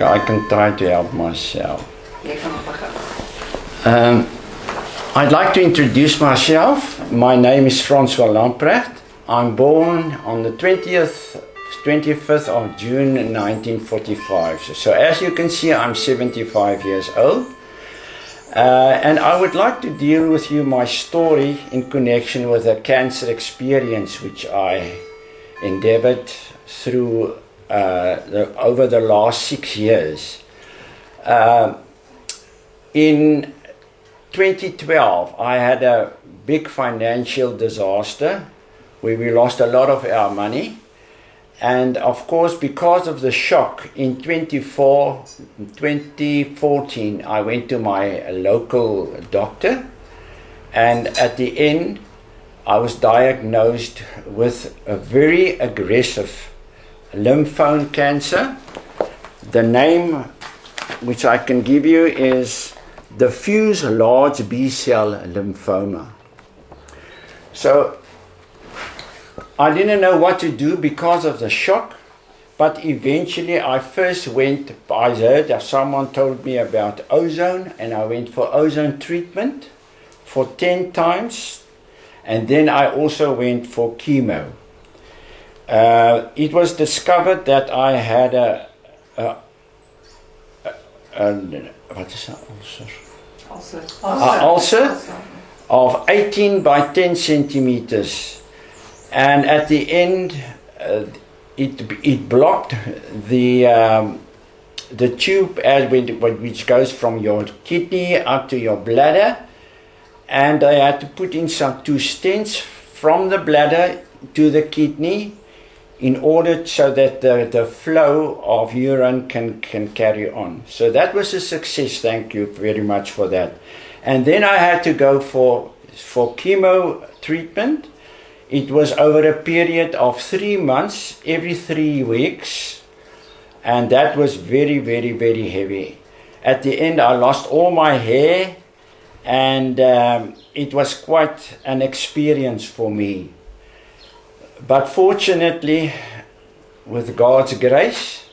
I can try to help myself. I'd like to introduce myself. My name is Francios Lamprecht. I'm born on the 25th of June 1945. So as you can see, I'm 75 years old. And I would like to deal with you my story in connection with a cancer experience which I endeavored through over the last 6 years. In 2012, I had a big financial disaster where we lost a lot of our money. And of course, because of the shock in 2014, I went to my local doctor. And at the end, I was diagnosed with a very aggressive lymphoma cancer. The name which I can give you is Diffuse large B-cell lymphoma. So I didn't know what to do because of the shock, but eventually I heard that someone told me about ozone, and I went for ozone treatment for 10 times, and then I also went for chemo. It was discovered that I had ulcer of 18 by 10 centimeters, and at the end it blocked the tube which goes from your kidney up to your bladder, and I had to put in two stents from the bladder to the kidney in order so that the flow of urine can carry on. So that was a success. Thank you very much for that. And then I had to go for chemo treatment. It was over a period of 3 months, every 3 weeks, and that was very, very, very heavy. At the end, I lost all my hair, and it was quite an experience for me. But fortunately, with God's grace,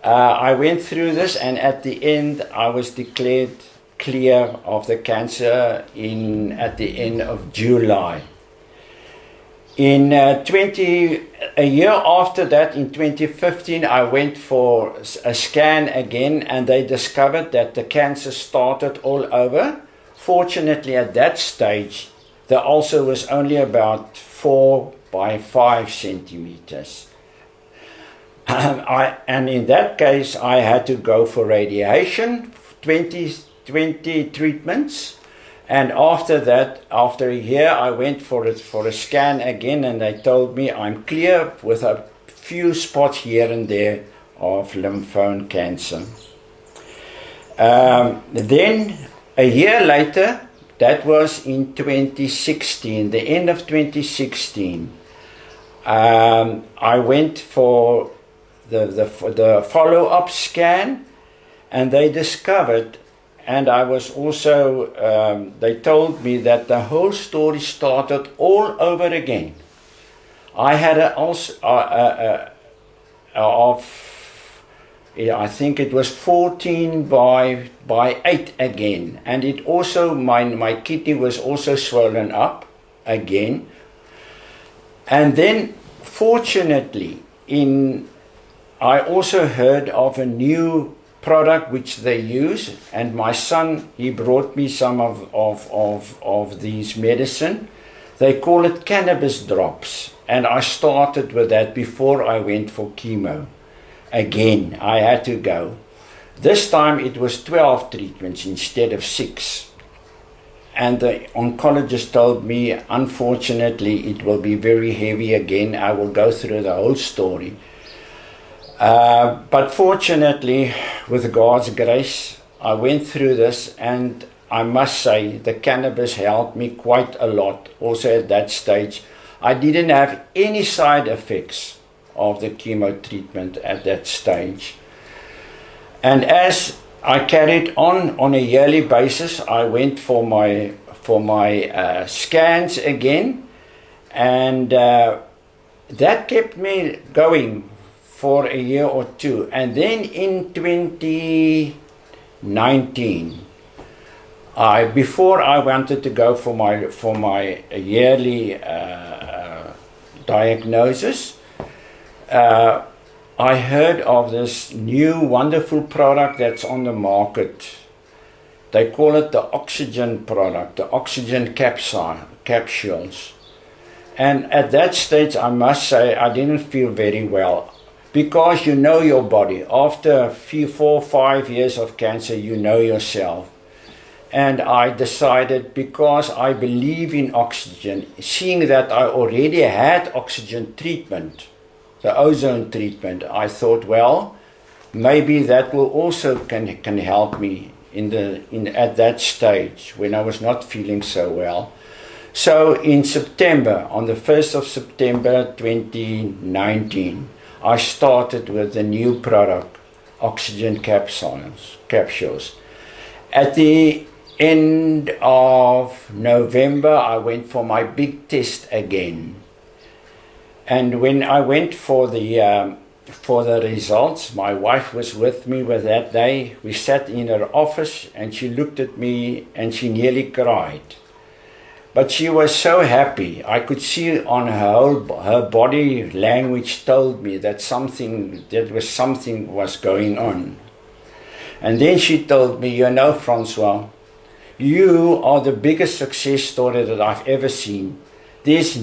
I went through this, and at the end, I was declared clear of the cancer at the end of July. A year after that, in 2015, I went for a scan again, and they discovered that the cancer started all over. Fortunately, at that stage, the ulcer was only about 4 by 5 centimeters. And in that case, I had to go for radiation, 20 treatments. And after that, after a year, I went for a scan again, and they told me I'm clear with a few spots here and there of lymphoma cancer. Then, a year later, that was in 2016, the end of 2016, I went for the follow-up scan, and they discovered, and I was also, they told me that the whole story started all over again. I had I think it was 14 by 8 again, and it also, my kidney was also swollen up again. And then, fortunately, I also heard of a new product which they use, and my son, he brought me some of these medicine. They call it cannabis drops, and I started with that before I went for chemo. Again, I had to go. This time it was 12 treatments instead of 6. And the oncologist told me, unfortunately, it will be very heavy again. I will go through the whole story. But fortunately, with God's grace, I went through this, and I must say the cannabis helped me quite a lot. Also at that stage, I didn't have any side effects of the chemo treatment at that stage. And as I carried on a yearly basis, I went for my scans again, and that kept me going for a year or two. And then in 2019, before I wanted to go for my yearly diagnosis, I heard of this new wonderful product that's on the market. They call it the oxygen product, the oxygen capsules. And at that stage, I must say, I didn't feel very well. Because you know your body. After a few 4 or 5 years of cancer, you know yourself. And I decided, because I believe in oxygen, seeing that I already had oxygen treatment, the ozone treatment, I thought, well, maybe that will also can help me at that stage when I was not feeling so well. So in September, on the 1st of September 2019, I started with the new product, oxygen capsules. At the end of November, I went for my big test again. And when I went for the results, my wife was with me with that day. We sat in her office and she looked at me and she nearly cried. But she was so happy. I could see on her body language told me that something was going on. And then she told me, you know, Francois, you are the biggest success story that I've ever seen. There's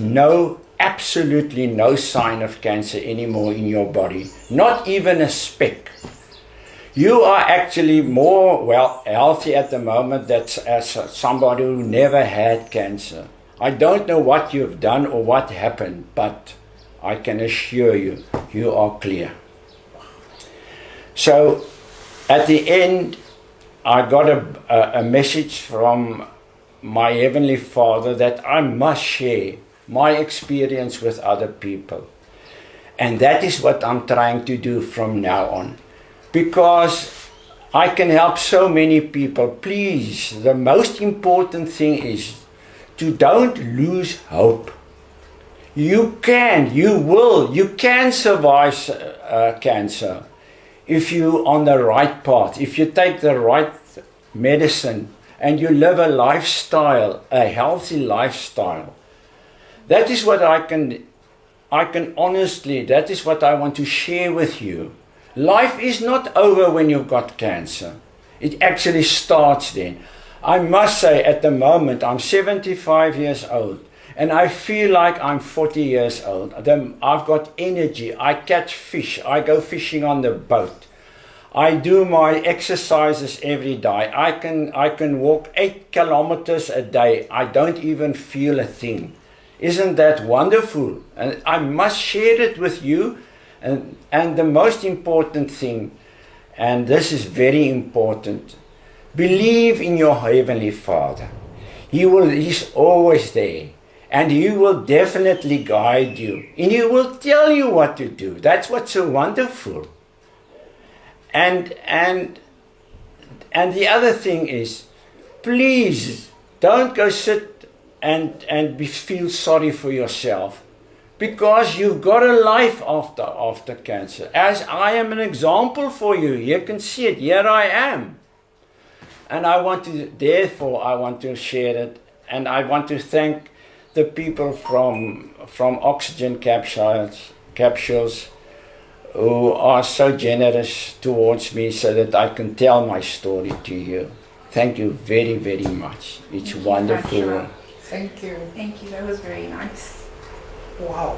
absolutely no sign of cancer anymore in your body, not even a speck. You are actually more healthy at the moment than as somebody who never had cancer. I don't know what you've done or what happened, but I can assure you, you are clear. So at the end, I got a message from my Heavenly Father that I must share my experience with other people. And that is what I'm trying to do from now on. Because I can help so many people. Please, the most important thing is to don't lose hope. You can survive cancer if you're on the right path, if you take the right medicine and you live a lifestyle, a healthy lifestyle. That is what I can honestly, that is what I want to share with you. Life is not over when you've got cancer. It actually starts then. I must say, at the moment, I'm 75 years old, and I feel like I'm 40 years old. I've got energy. I catch fish. I go fishing on the boat. I do my exercises every day. I can walk 8 kilometers a day. I don't even feel a thing. Isn't that wonderful? And I must share it with you. And the most important thing, and this is very important, believe in your Heavenly Father. He's always there, and He will definitely guide you, and He will tell you what to do. That's what's so wonderful. And the other thing is, please don't go sit and feel sorry for yourself. Because you've got a life after cancer. As I am an example for you. You can see it. Here I am. And I want to share it. And I want to thank the people from Oxygen Capsules who are so generous towards me so that I can tell my story to you. Thank you very, very much. It's wonderful. Thank you. Thank you. That was very nice. Wow.